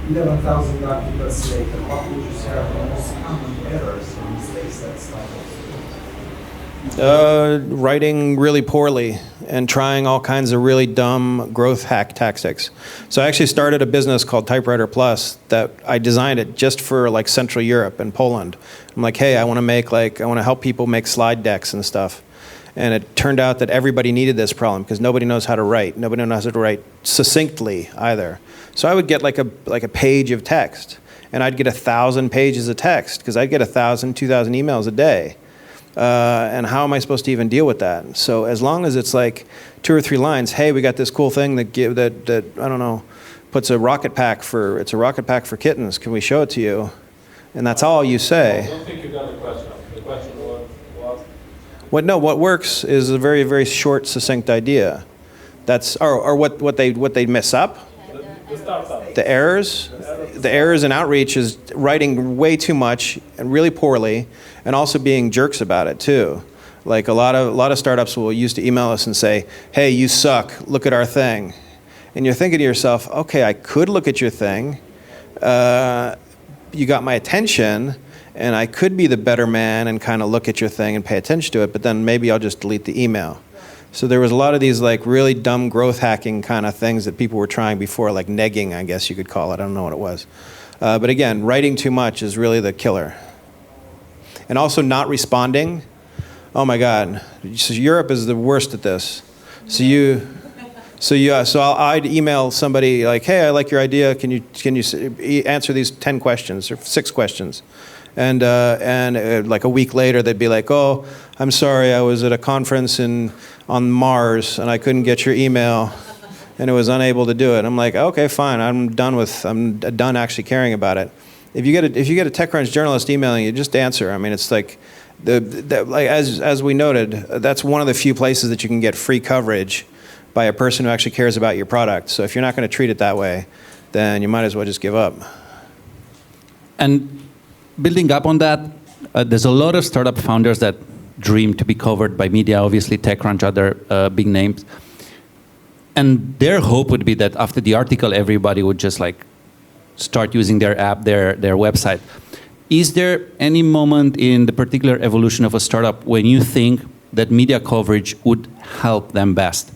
11,000 documents later, what would you say are the most common errors or mistakes that startups do? Writing really poorly and trying all kinds of really dumb growth hack tactics. So I actually started a business called Typewriter Plus that I designed it just for like Central Europe and Poland. I'm like, hey, I want to help people make slide decks and stuff. And it turned out that everybody needed this problem because nobody knows how to write. Nobody knows how to write succinctly either. So I would get like a page of text, and I'd get 1,000 pages of text because I'd get 1,000, 2,000 emails a day. And how am I supposed to even deal with that? So as long as it's like 2 or 3 lines, hey, we got this cool thing that I don't know, puts a rocket pack for kittens. Can we show it to you? And that's all you say. I don't think you got the question. The question was what works is a very, very short, succinct idea. That's or what they mess up. The errors in outreach is writing way too much and really poorly, and also being jerks about it too. Like a lot of startups will used to email us and say, "Hey, you suck. Look at our thing," and you're thinking to yourself, "Okay, I could look at your thing. You got my attention, and I could be the better man and kind of look at your thing and pay attention to it. But then maybe I'll just delete the email." So there was a lot of these like really dumb growth hacking kind of things that people were trying before, like negging, I guess you could call it. I don't know what it was. But again, writing too much is really the killer. And also not responding. Oh my God, so Europe is the worst at this. So I'd email somebody like, "Hey, I like your idea. Can you answer these 10 questions or 6 questions?" And like a week later, they'd be like, "Oh, I'm sorry, I was at a conference on Mars and I couldn't get your email, and it was unable to do it." I'm like, "Okay, fine. I'm done actually caring about it." If you get a TechCrunch journalist emailing you, just answer. I mean, it's like as we noted, that's one of the few places that you can get free coverage by a person who actually cares about your product. So if you're not going to treat it that way, then you might as well just give up. And building up on that, there's a lot of startup founders that dream to be covered by media, obviously TechCrunch, other big names. And their hope would be that after the article, everybody would just like start using their app, their website. Is there any moment in the particular evolution of a startup when you think that media coverage would help them best?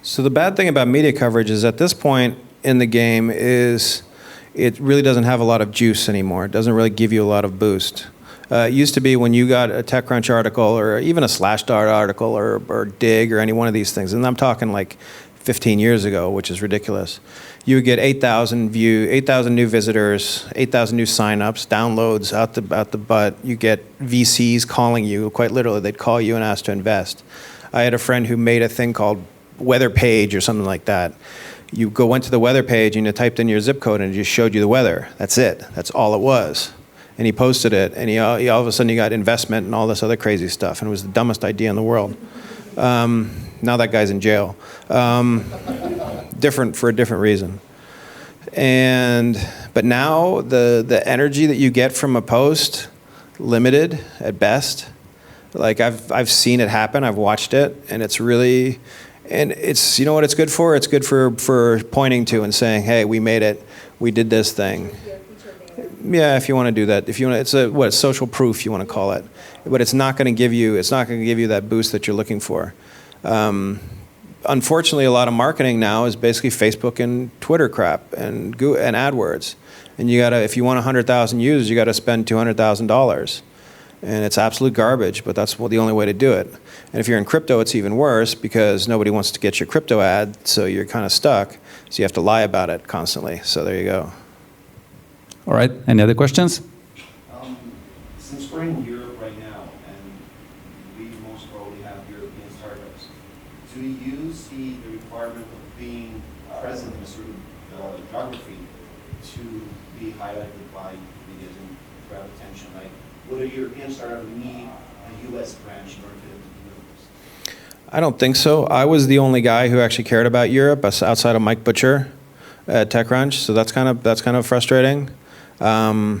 So the bad thing about media coverage is at this point in the game is it really doesn't have a lot of juice anymore. It doesn't really give you a lot of boost. It used to be when you got a TechCrunch article or even a Slashdot article or Dig or any one of these things, and I'm talking like 15 years ago, which is ridiculous. You would get 8,000 new visitors, 8,000 new signups, downloads out the butt. You get VCs calling you, quite literally, they'd call you and ask to invest. I had a friend who made a thing called Weather Page or something like that. You went to the weather page and you typed in your zip code and it just showed you the weather. That's it. That's all it was. And he posted it, and he all of a sudden he got investment and all this other crazy stuff, and it was the dumbest idea in the world. Now that guy's in jail. For a different reason. But now the energy that you get from a post, limited at best. Like I've seen it happen. I've watched it, and it's really. And it's, you know what it's good for? It's good for pointing to and saying, "Hey, we made it. We did this thing." Yeah, if you want to do that. If you want, it's social proof you want to call it. But it's not going to give you that boost that you're looking for. Unfortunately, a lot of marketing now is basically Facebook and Twitter crap and AdWords. And if you want 100,000 users, you got to spend $200,000. And it's absolute garbage, but that's the only way to do it. And if you're in crypto, it's even worse because nobody wants to get your crypto ad, so you're kind of stuck. So you have to lie about it constantly. So there you go. All right. Any other questions? Since we're in Europe right now, and we most probably have European startups, do you see the requirement of being present in a certain geography to be highlighted by media and grab attention? Like, would a European startup need a U.S. branch in order to do this? I don't think so. I was the only guy who actually cared about Europe outside of Mike Butcher at Techcrunch, so that's kind of frustrating. More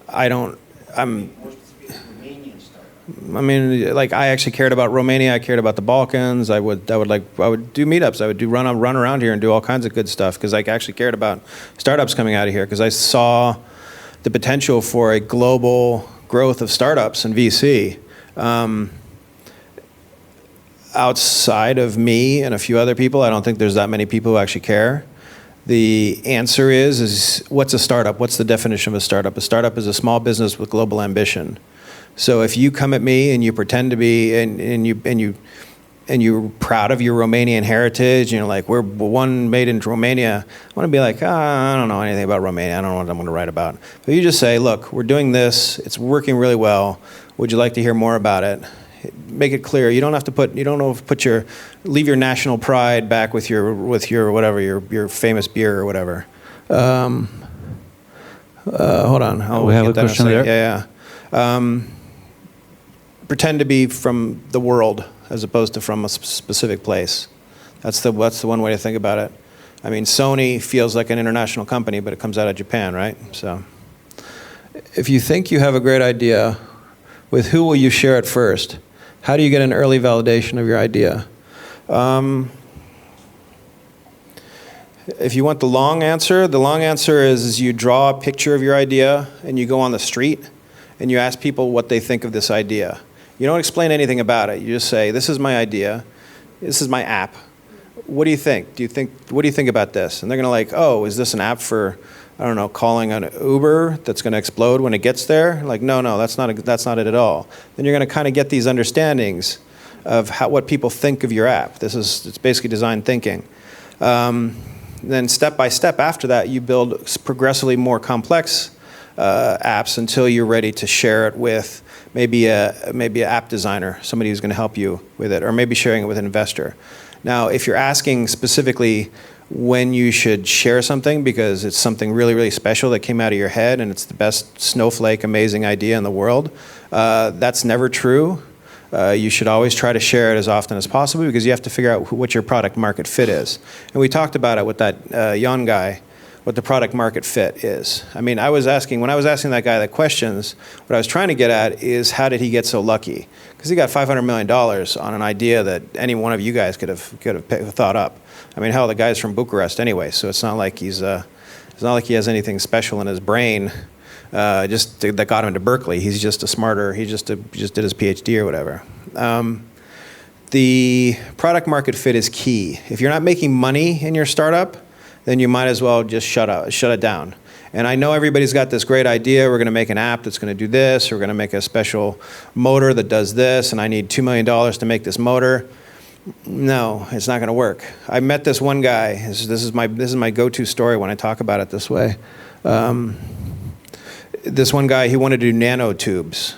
specifically, Romanian startups. I mean, like I actually cared about Romania. I cared about the Balkans. I would do meetups. I would run around here and do all kinds of good stuff because I actually cared about startups coming out of here because I saw the potential for a global growth of startups and VC. Outside of me and a few other people, I don't think there's that many people who actually care. The answer is what's a startup? What's the definition of a startup? A startup is a small business with global ambition. So if you come at me and you pretend to be and you're proud of your Romanian heritage, and you're like, we're one made in Romania, I want to be like, I don't know anything about Romania. I don't know what I'm going to write about. But you just say, look, we're doing this. It's working really well. Would you like to hear more about it? Make it clear. You don't have to leave your national pride back with your whatever, your famous beer or whatever. Hold on. We have a question there. Yeah. Pretend to be from the world as opposed to from a specific place. That's the one way to think about it. I mean, Sony feels like an international company, but it comes out of Japan, right? So if you think you have a great idea, with who will you share it first? How do you get an early validation of your idea? If you want the long answer is you draw a picture of your idea and you go on the street and you ask people what they think of this idea. You don't explain anything about it. You just say, this is my idea. This is my app. What do you think? What do you think about this? And they're going to like, oh, is this an app for, I don't know, calling an Uber that's going to explode when it gets there? Like, no, that's not it at all. Then you're going to kind of get these understandings of what people think of your app. It's basically design thinking. Then step by step after that, you build progressively more complex apps until you're ready to share it with maybe an app designer, somebody who's going to help you with it, or maybe sharing it with an investor. Now, if you're asking specifically when you should share something because it's something really, really special that came out of your head and it's the best snowflake, amazing idea in the world, that's never true. You should always try to share it as often as possible because you have to figure out what your product market fit is. And we talked about it with that young guy, what the product market fit is. I mean, when I was asking that guy the questions, what I was trying to get at is how did he get so lucky? Because he got $500 million on an idea that any one of you guys could have thought up. I mean, hell, the guy's from Bucharest anyway, so it's not like he has anything special in his brain that got him to Berkeley. He just did his PhD or whatever. The product market fit is key. If you're not making money in your startup, then you might as well just shut it down. And I know everybody's got this great idea. We're going to make an app that's going to do this. We're going to make a special motor that does this, and I need $2 million to make this motor. No, it's not going to work. I met this one guy. This is my go-to story when I talk about it this way. This one guy, he wanted to do nanotubes.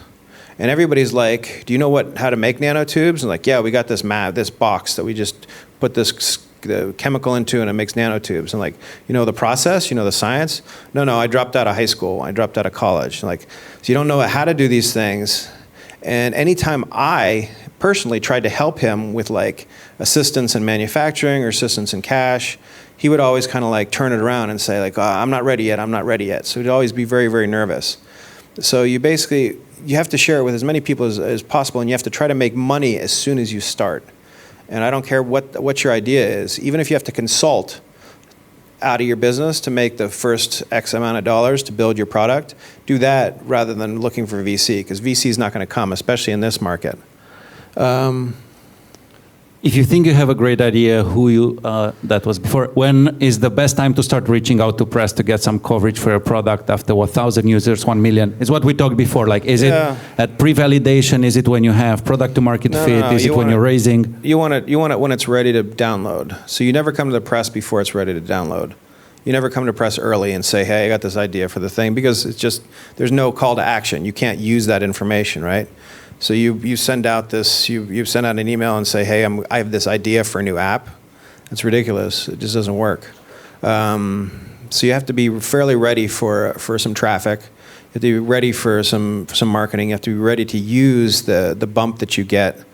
And everybody's like, do you know how to make nanotubes? And like, yeah, we got this box that we just put this chemical into and it makes nanotubes. And like, you know the process? You know the science? No, I dropped out of high school. I dropped out of college. Like, so you don't know how to do these things. And anytime I personally tried to help him with like assistance in manufacturing or assistance in cash, he would always kind of like turn it around and say like, I'm not ready yet. So he'd always be very, very nervous. So you have to share it with as many people as possible, and you have to try to make money as soon as you start. And I don't care what your idea is, even if you have to consult out of your business to make the first X amount of dollars to build your product, do that rather than looking for VC, because VC is not going to come, especially in this market. If you think you have a great idea, that was before, when is the best time to start reaching out to press to get some coverage for your product after 1,000 users, 1 million? Is what we talked before. Like, is it at pre-validation? Is it when you have product to market fit? No, is it when you're raising? You want it when it's ready to download. So you never come to the press before it's ready to download. You never come to press early and say, hey, I got this idea for the thing, because there's no call to action. You can't use that information, right? So you send out you send out an email and say, hey, I have this idea for a new app. That's ridiculous. It just doesn't work. So you have to be fairly ready for some traffic. You have to be ready for some marketing. You have to be ready to use the bump that you get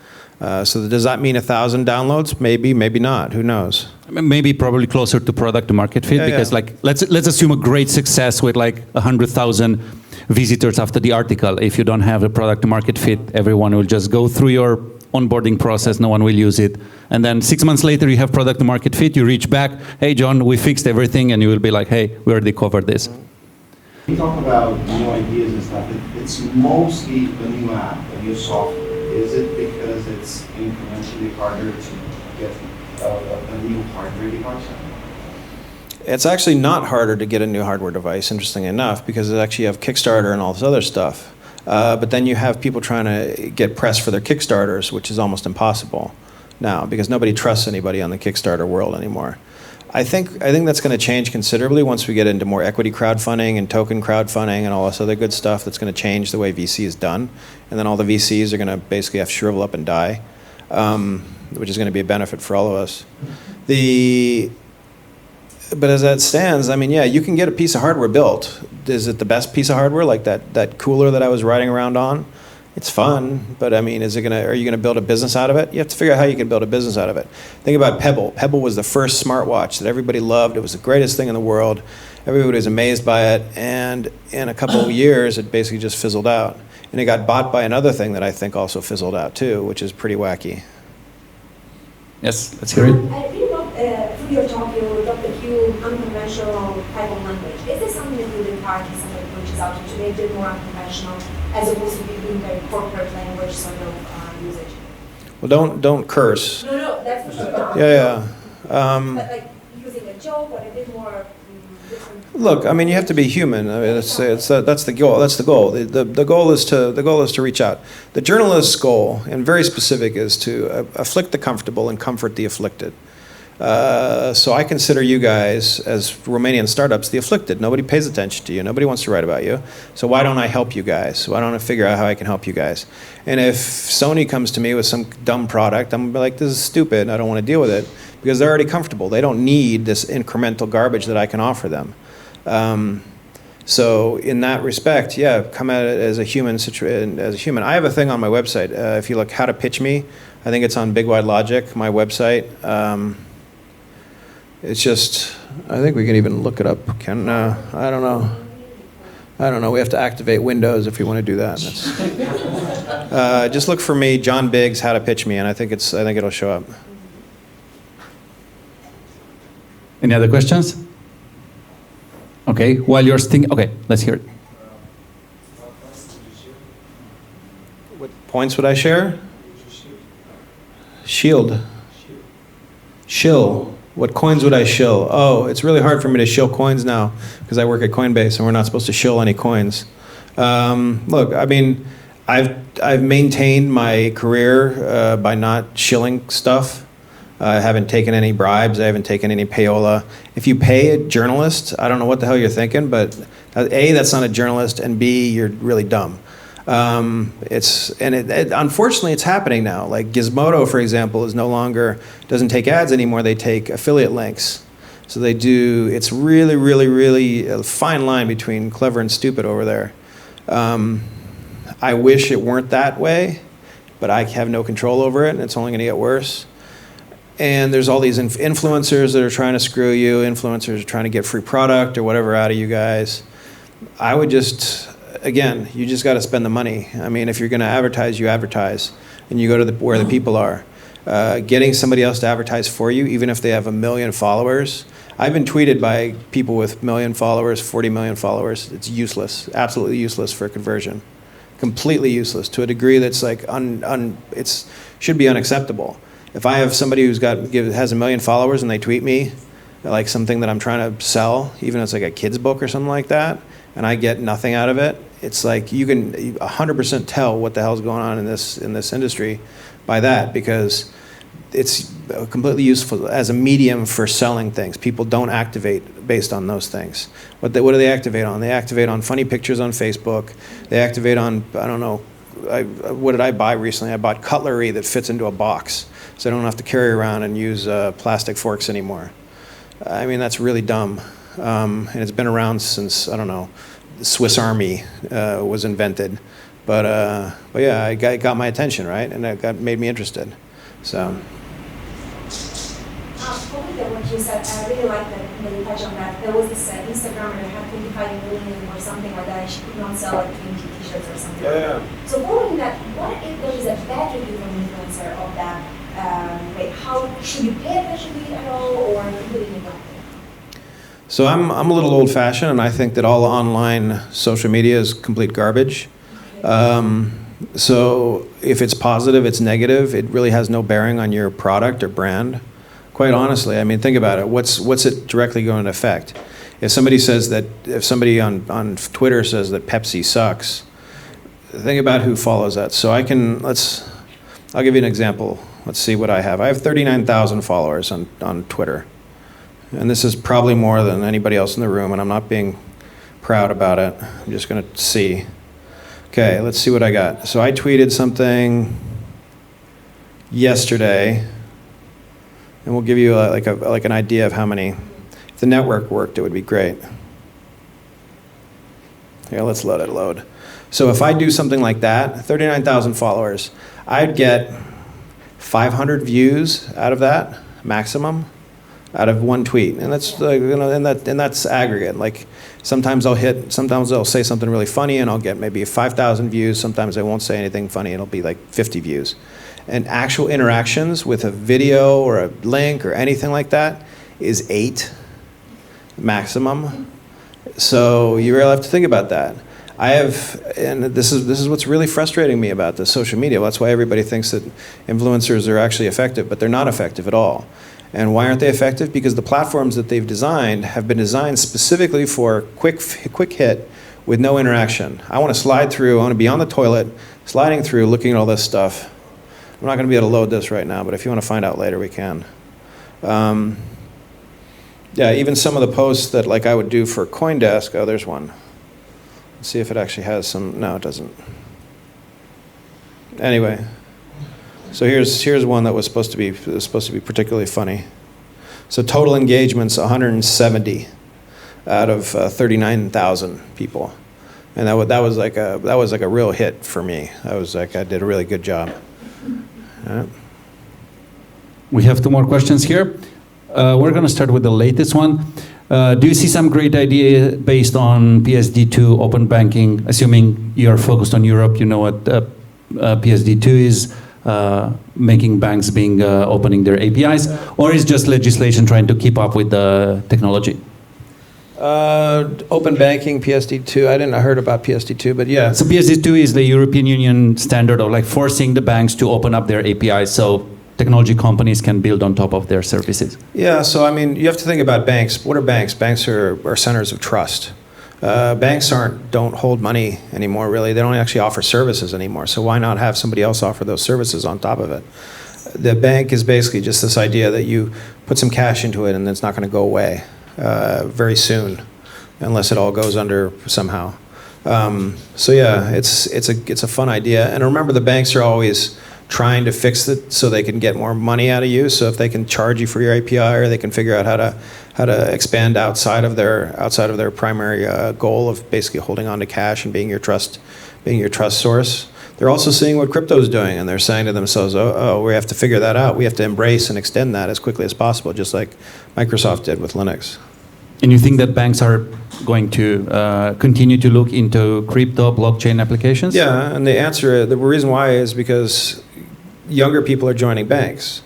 So does that mean 1,000 downloads? Maybe, maybe not. Who knows? Maybe probably closer to product to market fit, Yeah, because yeah. like let's assume a great success with like 100,000 visitors after the article. If you don't have a product to market fit, everyone will just go through your onboarding process, no one will use it. And then 6 months later you have product to market fit, you reach back, hey John, we fixed everything, and you will be like, hey, we already covered this. We talk about new ideas and stuff. It's mostly a new app, a new software. Is it because it's incrementally harder to get a new hardware device? It's actually not harder to get a new hardware device, interestingly enough, because actually you have Kickstarter and all this other stuff. But then you have people trying to get press for their Kickstarters, which is almost impossible now, because nobody trusts anybody on the Kickstarter world anymore. I think that's going to change considerably once we get into more equity crowdfunding and token crowdfunding and all this other good stuff. That's going to change the way VC is done, and then all the VCs are going to basically have to shrivel up and die, which is going to be a benefit for all of us. But as that stands, I mean, yeah, you can get a piece of hardware built. Is it the best piece of hardware, like that cooler that I was riding around on? It's fun, but I mean, are you gonna build a business out of it? You have to figure out how you can build a business out of it. Think about Pebble. Pebble was the first smartwatch that everybody loved. It was the greatest thing in the world. Everybody was amazed by it, and in a couple of years, it basically just fizzled out. And it got bought by another thing that I think also fizzled out too, which is pretty wacky. Yes, let's hear it. I really love through your talk, you adopt a few unconventional type of language. Is this something that you would encourage somebody who reaches out to you to make it more unconventional, as opposed to being very corporate language sort of usage? Well, don't curse. No, that's for sure. Yeah. But like using a joke or a bit more different. Look, I mean, you have to be human. I mean, that's the goal. That's the goal. The goal is to reach out. The journalist's goal, and very specific, is to afflict the comfortable and comfort the afflicted. So I consider you guys, as Romanian startups, the afflicted. Nobody pays attention to you. Nobody wants to write about you. So why don't I help you guys? Why don't I figure out how I can help you guys? And if Sony comes to me with some dumb product, I'm like, this is stupid. I don't want to deal with it, because they're already comfortable. They don't need this incremental garbage that I can offer them. So in that respect, yeah, come at it as a human. I have a thing on my website. If you look, how to pitch me, I think it's on Big Wide Logic, my website. It's just, I think we can even look it up. I don't know. We have to activate Windows if we want to do that. Just look for me, John Biggs, how to pitch me, and I think it'll show up. Any other questions? Okay, while you're thinking, okay, let's hear it. What points would I share? Shield. Shill. What coins would I shill? Oh, it's really hard for me to shill coins now because I work at Coinbase and we're not supposed to shill any coins. Look, I mean, I've maintained my career by not shilling stuff. I haven't taken any bribes. I haven't taken any payola. If you pay a journalist, I don't know what the hell you're thinking, but A, that's not a journalist, and B, you're really dumb. Unfortunately, it's happening now. Like Gizmodo, for example, doesn't take ads anymore. They take affiliate links. So they do. It's really, really, really a fine line between clever and stupid over there. I wish it weren't that way, but I have no control over it, and it's only going to get worse. And there's all these influencers that are trying to screw you. Influencers are trying to get free product or whatever out of you guys. I would just, again, you just got to spend the money. I mean, if you're going to advertise, you advertise, and you go to where the people are. Getting somebody else to advertise for you, even if they have 1 million followers. I've been tweeted by people with 1 million followers, 40 million followers. It's useless, absolutely useless for conversion. Completely useless to a degree that's like, it should be unacceptable. If I have somebody has 1 million followers and they tweet me like something that I'm trying to sell, even if it's like a kid's book or something like that, and I get nothing out of it, it's like you can 100% tell what the hell's going on in this industry by that, because it's completely useful as a medium for selling things. People don't activate based on those things. What do they activate on? They activate on funny pictures on Facebook. They activate on, I don't know, what did I buy recently? I bought cutlery that fits into a box, so I don't have to carry around and use plastic forks anymore. I mean, that's really dumb. And it's been around since, I don't know, the Swiss Army was invented. But yeah, it got my attention, right? And it made me interested. So. Probably what you said, I really like that you touched on that. There was this Instagrammer that had 25 million or something like that, and she could not sell like 20 t-shirts or something. Yeah. So following that, what if there is a bad review from an influencer of that? How should you pay attention to it at all, or completely ignore it? So I'm a little old-fashioned, and I think that all online social media is complete garbage. So if it's positive, it's negative. It really has no bearing on your product or brand. Quite honestly, I mean, think about it. What's it directly going to affect? If somebody on Twitter says that Pepsi sucks, think about who follows that. So I'll give you an example. Let's see what I have. I have 39,000 followers on Twitter. And this is probably more than anybody else in the room, and I'm not being proud about it. I'm just going to see. Okay, let's see what I got. So I tweeted something yesterday, and we'll give you like an idea of how many. If the network worked, it would be great. Here, let's let it load. So if I do something like that, 39,000 followers, I'd get 500 views out of that maximum, out of one tweet, and that's and that's aggregate. Like sometimes they'll say something really funny, and I'll get maybe 5,000 views. Sometimes they won't say anything funny, it'll be like 50 views. And actual interactions with a video or a link or anything like that is 8 maximum. So you really have to think about that. And this is what's really frustrating me about this social media. That's why everybody thinks that influencers are actually effective, but they're not effective at all. And why aren't they effective? Because the platforms that they've designed have been designed specifically for quick hit with no interaction. I want to slide through, I want to be on the toilet, sliding through, looking at all this stuff. I'm not going to be able to load this right now, but if you want to find out later, we can. Yeah, even some of the posts that like I would do for CoinDesk, oh, there's one. Let's see if it actually has some, no, it doesn't. Anyway, so here's one that was supposed to be particularly funny. So total engagements, 170 out of 39,000 people. And that was like a real hit for me. I did a really good job. Yeah. We have 2 more questions here. We're going to start with the latest one. Do you see some great idea based on PSD2 open banking? Assuming you're focused on Europe, you know what PSD2 is, making banks opening their APIs, or is just legislation trying to keep up with the technology? Open banking, PSD2. I heard about PSD2, but yeah. So PSD2 is the European Union standard of like forcing the banks to open up their APIs so technology companies can build on top of their services. Yeah, so I mean, you have to think about banks. What are banks? Banks are centers of trust. Banks don't hold money anymore, really. They don't actually offer services anymore. So why not have somebody else offer those services on top of it? The bank is basically just this idea that you put some cash into it and it's not going to go away very soon, unless it all goes under somehow. So yeah, it's a fun idea. And remember, the banks are always trying to fix it so they can get more money out of you. So if they can charge you for your API, or they can figure out how to expand outside of their primary goal of basically holding on to cash and being your trust source. They're also seeing what crypto is doing, and they're saying to themselves, oh, we have to figure that out. We have to embrace and extend that as quickly as possible, just like Microsoft did with Linux. And you think that banks are going to continue to look into crypto blockchain applications? Yeah, and the reason why is because younger people are joining banks.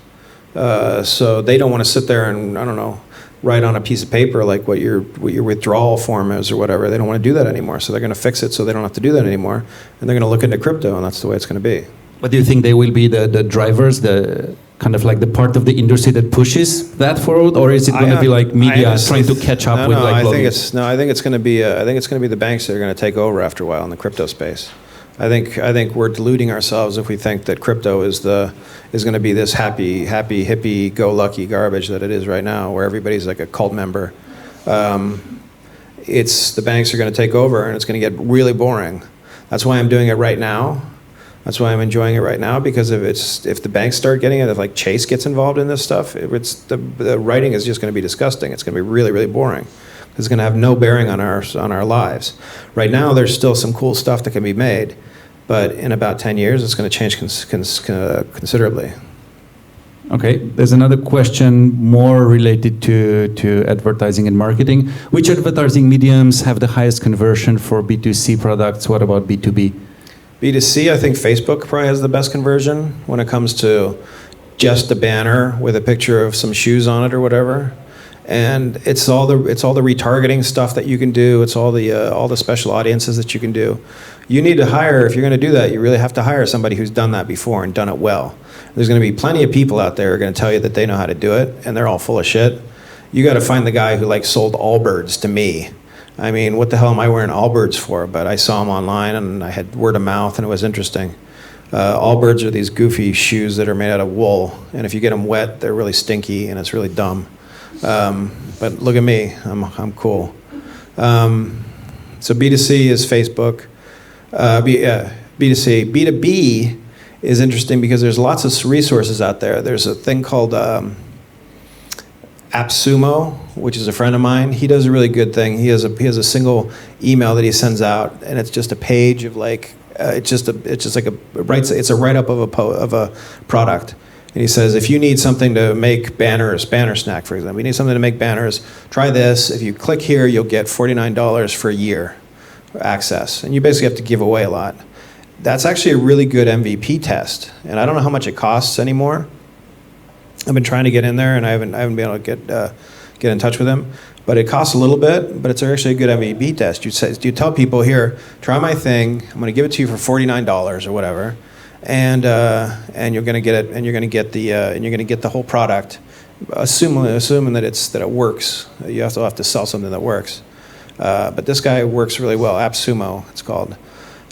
So they don't want to sit there and, I don't know, write on a piece of paper like what your withdrawal form is or whatever. They don't want to do that anymore. So they're going to fix it so they don't have to do that anymore. And they're going to look into crypto, and that's the way it's going to be. But do you think they will be the drivers, the kind of like the part of the industry that pushes that forward, or is it going to be like media trying to catch up with like blogging? I think it's going to be the banks that are going to take over after a while in the crypto space. I think we're deluding ourselves if we think that crypto is going to be this happy, hippie, go lucky garbage that it is right now, where everybody's like a cult member. The banks are going to take over, and it's going to get really boring. That's why I'm doing it right now. That's why I'm enjoying it right now, because if the banks start getting it, if like Chase gets involved in this stuff, the writing is just going to be disgusting. It's going to be really, really boring. It's going to have no bearing on our lives. Right now, there's still some cool stuff that can be made, But in about 10 years, it's going to change considerably. Okay, there's another question more related to advertising and marketing. Which advertising mediums have the highest conversion for B2C products? What about B2B? B2C, I think Facebook probably has the best conversion when it comes to just a banner with a picture of some shoes on it or whatever. And it's all the retargeting stuff that you can do. It's all the special audiences that you can do. You need to hire, if you're going to do that, you really have to hire somebody who's done that before and done it well. There's going to be plenty of people out there who are going to tell you that they know how to do it, and they're all full of shit. You got to find the guy who like sold Allbirds to me. I mean, what the hell am I wearing Allbirds for? But I saw them online, and I had word of mouth, and it was interesting. Allbirds are these goofy shoes that are made out of wool, and if you get them wet, they're really stinky, and it's really dumb. But look at me, I'm cool. So B2C is Facebook. B2C. B2B is interesting because there's lots of resources out there. There's a thing called AppSumo, which is a friend of mine. He does a really good thing. He has a single email that he sends out, and it's just a page of like it's a write up of a product. And he says, if you need something to make banners, Banner Snack, for example, you need something to make banners, try this. If you click here, you'll get $49 for a year access. And you basically have to give away a lot. That's actually a really good MVP test. And I don't know how much it costs anymore. I've been trying to get in there, and I haven't been able to get in touch with him. But it costs a little bit, but it's actually a good MVP test. You tell people, here, try my thing. I'm going to give it to you for $49 or whatever. And you're going to get it, and you're going to get the whole product, assuming that it works. You also have to sell something that works. But this guy works really well. AppSumo, it's called.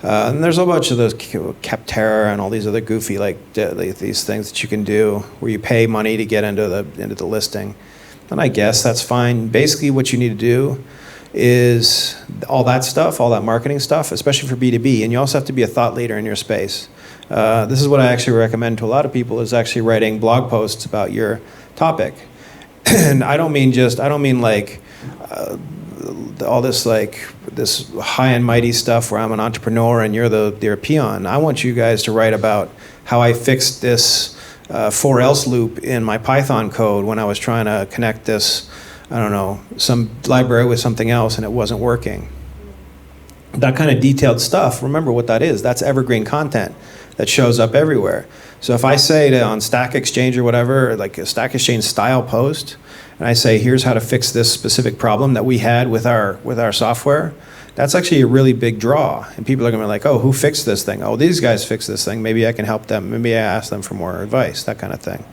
And there's a bunch of those Capterra and all these other goofy these things that you can do where you pay money to get into the listing. And I guess that's fine. Basically, what you need to do is all that stuff, all that marketing stuff, especially for B2B. And you also have to be a thought leader in your space. This is what I actually recommend to a lot of people, is actually writing blog posts about your topic. And I don't mean all this high and mighty stuff where I'm an entrepreneur and you're a peon. I want you guys to write about how I fixed this for else loop in my Python code when I was trying to connect this, I don't know, some library with something else and it wasn't working. That kind of detailed stuff, remember what that is. That's evergreen content that shows up everywhere. So if I say on Stack Exchange or whatever, like a Stack Exchange style post, and I say, here's how to fix this specific problem that we had with our software, that's actually a really big draw. And people are going to be like, oh, who fixed this thing? Oh, these guys fixed this thing. Maybe I can help them. Maybe I ask them for more advice, that kind of thing.